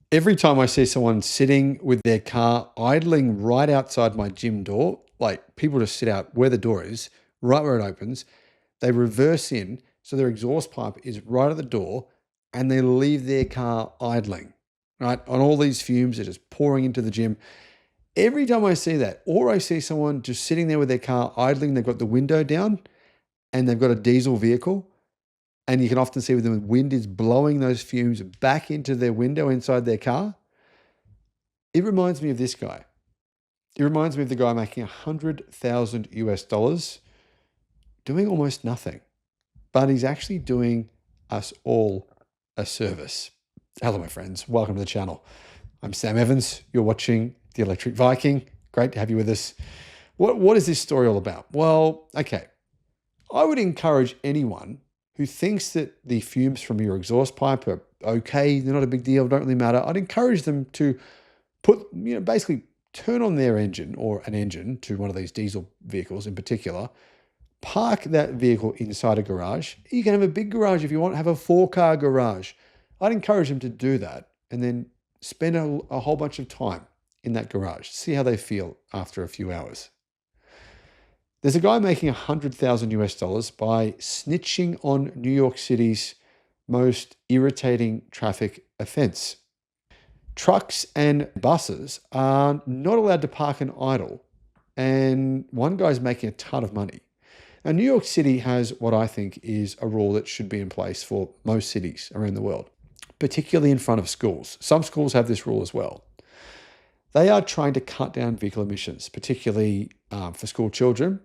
Every time I see someone sitting with their car idling right outside my gym door, like people just sit out where the door is, right where it opens, they reverse in, so their exhaust pipe is right at the door, and they leave their car idling, right? On all these fumes, they're just pouring into the gym. Every time I see that, or I see someone just sitting there with their car idling, they've got the window down and they've got a diesel vehicle, and you can often see when the wind is blowing those fumes back into their window inside their car. It reminds me of this guy. It reminds me of the guy making 100,000 US dollars doing almost nothing, but he's actually doing us all a service. Hello, my friends. Welcome to the channel. I'm Sam Evans. You're watching The Electric Viking. Great to have you with us. What is this story all about? Well, okay. I would encourage anyone who thinks that the fumes from your exhaust pipe are okay, they're not a big deal, don't really matter. I'd encourage them to basically turn on their engine or an engine to one of these diesel vehicles in particular, park that vehicle inside a garage. You can have a big garage if you want, have a 4-car garage. I'd encourage them to do that and then spend a whole bunch of time in that garage. See how they feel after a few hours. There's a guy making 100,000 US dollars by snitching on New York City's most irritating traffic offense. Trucks and buses are not allowed to park and idle, and one guy's making a ton of money. Now, New York City has what I think is a rule that should be in place for most cities around the world, particularly in front of schools. Some schools have this rule as well. They are trying to cut down vehicle emissions, particularly for school children,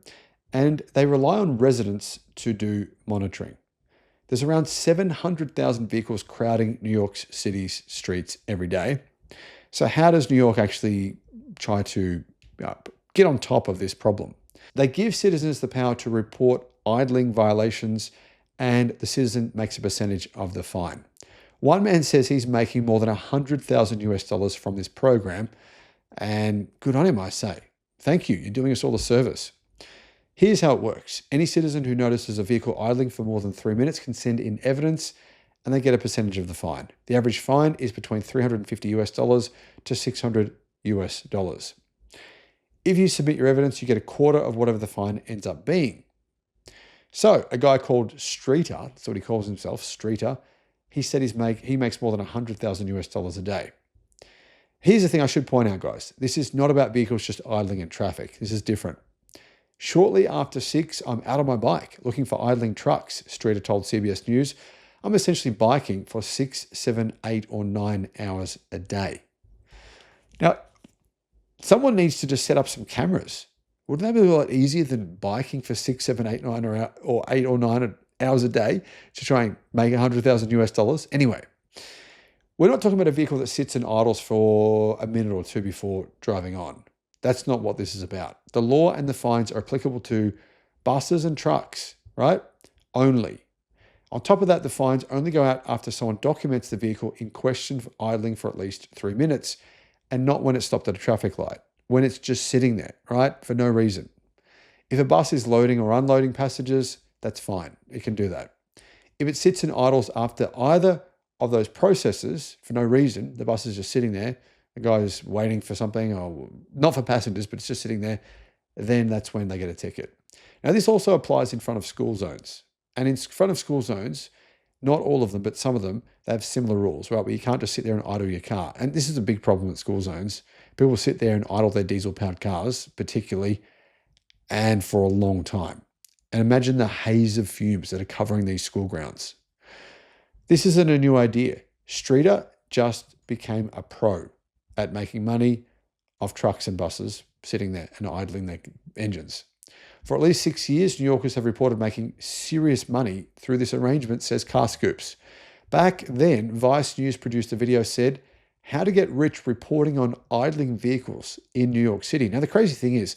and they rely on residents to do monitoring. There's around 700,000 vehicles crowding New York City's streets every day. So how does New York actually try to get on top of this problem? They give citizens the power to report idling violations, and the citizen makes a percentage of the fine. One man says he's making more than 100,000 US dollars from this program, and good on him, I say. Thank you. You're doing us all a service. Here's how it works. Any citizen who notices a vehicle idling for more than 3 minutes can send in evidence, and they get a percentage of the fine. The average fine is between 350 US dollars to 600 US dollars. If you submit your evidence, you get a quarter of whatever the fine ends up being. So a guy called Streeter, that's what he calls himself, Streeter, he said he makes more than 100,000 US dollars a day. Here's the thing I should point out, guys. This is not about vehicles just idling in traffic. This is different. Shortly after 6, I'm out on my bike looking for idling trucks, Streeter told CBS News. I'm essentially biking for 6, 7, 8, or 9 hours a day. Now, someone needs to just set up some cameras. Wouldn't that be a lot easier than biking for 6, 7, 8, 9, or 8 or 9 hours a day to try and make 100,000 US dollars? Anyway, we're not talking about a vehicle that sits and idles for a minute or two before driving on. That's not what this is about. The law and the fines are applicable to buses and trucks, right? Only. On top of that, the fines only go out after someone documents the vehicle in question for idling for at least 3 minutes, and not when it's stopped at a traffic light, when it's just sitting there, right? For no reason. If a bus is loading or unloading passengers, that's fine. It can do that. If it sits and idles after either of those processes for no reason, the bus is just sitting there, the guy's waiting for something, or not for passengers, but it's just sitting there, then that's when they get a ticket. Now, this also applies in front of school zones. And in front of school zones, not all of them, but some of them, they have similar rules, right? Where you can't just sit there and idle your car. And this is a big problem at school zones. People sit there and idle their diesel-powered cars, particularly, and for a long time. And imagine the haze of fumes that are covering these school grounds. This isn't a new idea. Streeter just became a pro at making money off trucks and buses sitting there and idling their engines. For at least 6 years, New Yorkers have reported making serious money through this arrangement, says Car Scoops. Back then, Vice News produced a video said, how to get rich reporting on idling vehicles in New York City. Now, the crazy thing is,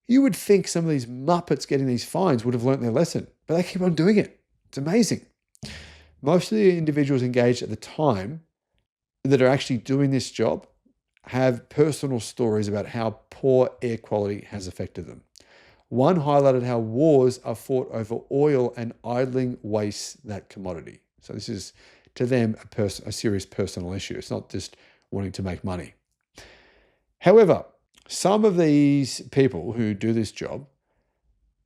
you would think some of these Muppets getting these fines would have learnt their lesson, but they keep on doing it. It's amazing. Most of the individuals engaged at the time that are actually doing this job have personal stories about how poor air quality has affected them. One highlighted how wars are fought over oil and idling wastes that commodity. So this is to them a serious personal issue. It's not just wanting to make money. However, some of these people who do this job,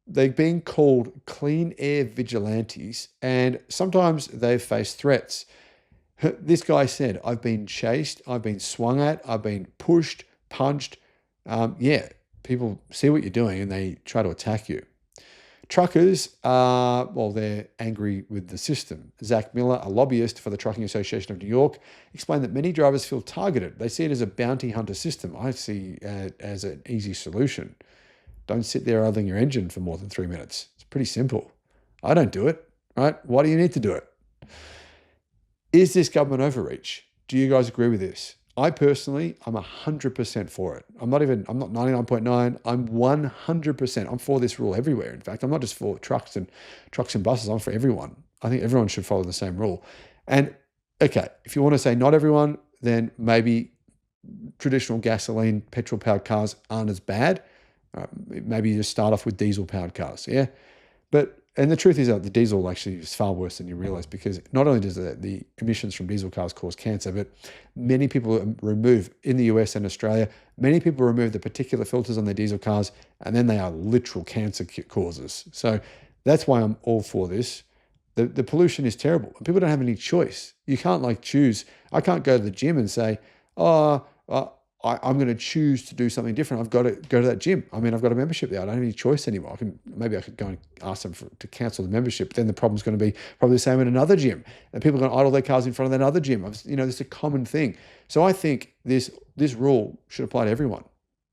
they're being called clean air vigilantes, and sometimes they face threats. This guy said, I've been chased, I've been swung at, I've been pushed, punched. People see what you're doing and they try to attack you. Truckers are, they're angry with the system. Zach Miller, a lobbyist for the Trucking Association of New York, explained that many drivers feel targeted. They see it as a bounty hunter system. I see it as an easy solution. Don't sit there idling your engine for more than 3 minutes. It's pretty simple. I don't do it, right? Why do you need to do it? Is this government overreach? Do you guys agree with this? I personally, I'm 100% for it. I'm not 99.9, I'm 100%. I'm for this rule everywhere. In fact, I'm not just for trucks and buses, I'm for everyone. I think everyone should follow the same rule. And okay, if you want to say not everyone, then maybe traditional gasoline, petrol-powered cars aren't as bad. Maybe you just start off with diesel-powered cars, yeah? And the truth is that the diesel actually is far worse than you realize, because not only does the emissions from diesel cars cause cancer, but many people remove, in the US and Australia, many people remove the particulate filters on their diesel cars, and then they are literal cancer causes. So that's why I'm all for this. The pollution is terrible, and people don't have any choice. You can't choose. I can't go to the gym and say, I'm going to choose to do something different. I've got to go to that gym. I mean, I've got a membership there. I don't have any choice anymore. Maybe I could go and ask them to cancel the membership. But then the problem's going to be probably the same at another gym. And people are going to idle their cars in front of that other gym. This is a common thing. So I think this rule should apply to everyone.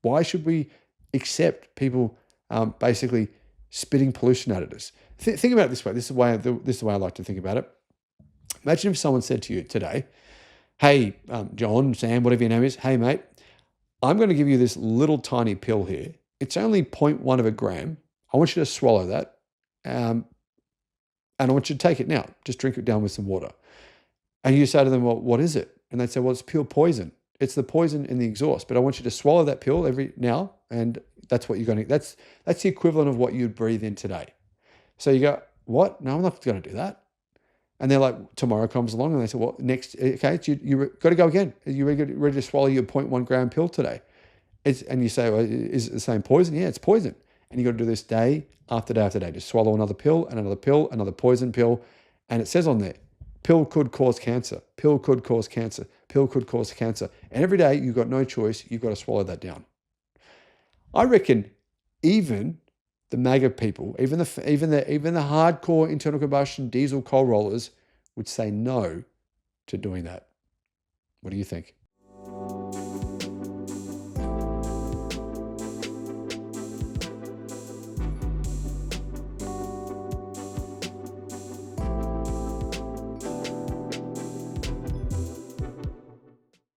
Why should we accept people basically spitting pollution at us? Think about it this way. This is the way I like to think about it. Imagine if someone said to you today, hey, John, Sam, whatever your name is, hey, mate, I'm going to give you this little tiny pill here. It's only 0.1 of a gram. I want you to swallow that. And I want you to take it now. Just drink it down with some water. And you say to them, well, what is it? And they'd say, well, it's pure poison. It's the poison in the exhaust. But I want you to swallow that pill now. And that's what you're going to, that's the equivalent of what you'd breathe in today. So you go, what? No, I'm not going to do that. And they're like, tomorrow comes along and they say, well, next, okay, you got to go again. Are you ready to swallow your 0.1 gram pill today? And you say, well, is it the same poison? Yeah, it's poison. And you got to do this day after day after day. Just swallow another pill, another poison pill. And it says on there, pill could cause cancer. Pill could cause cancer. Pill could cause cancer. And every day you've got no choice. You've got to swallow that down. I reckon even the MAGA people, even the hardcore internal combustion diesel coal rollers would say no to doing that. What do you think?